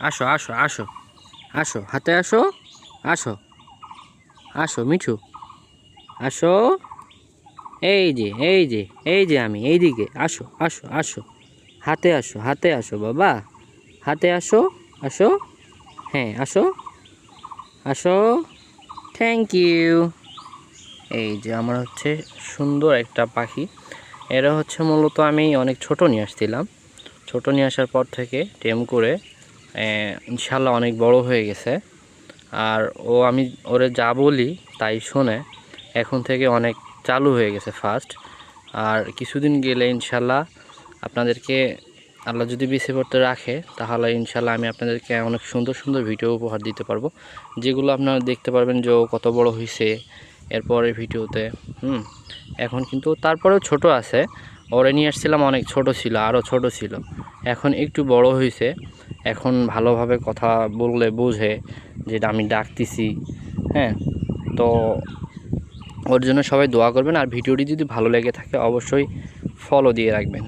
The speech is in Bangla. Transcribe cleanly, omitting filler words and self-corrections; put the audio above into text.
আসো আসো আসো আসো, হাতে আসো, আসো আসো মিঠু, আসো। এই যে এই যে এই যে আমি এইদিকে, আসো আসো আসো, হাতে আসো বাবা, হাতে আসো, আসো, হ্যাঁ আসো, আসো, থ্যাংক ইউ। এই যে আমার হচ্ছে সুন্দর একটা পাখি। এরা হচ্ছে মূলত আমি অনেক ছোট নিয়ে আসছিলাম। ছোট নিয়ে আসার পর থেকে টেম করে ইনশাল্লাহ অনেক বড় হয়ে গেছে। আর ও আমি ওরে যা বলি তাই শোনে। এখন থেকে অনেক চালু হয়ে গেছে ফাস্ট। আর কিছুদিন গেলে ইনশাল্লাহ আপনাদেরকে আল্লাহ যদি বেঁচে পড়তে রাখে, তাহলে ইনশাল্লাহ আমি আপনাদেরকে অনেক সুন্দর সুন্দর ভিডিও উপহার দিতে পারবো, যেগুলো আপনারা দেখতে পারবেন যে ও কত বড় হয়েছে এরপরের ভিডিওতে। এখন কিন্তু তারপরেও ছোট আছে। ওরে নিয়ে আসছিলাম অনেক ছোট ছিল, আরও ছোট ছিল। এখন একটু বড় হয়েছে। এখন ভালোভাবে কথা বললে বোঝে যেটা আমি ডাকতেছি। হ্যাঁ, তো ওর জন্য সবাই দোয়া করবেন। আর ভিডিওটি যদি ভালো লেগে থাকে অবশ্যই ফলো দিয়ে রাখবেন।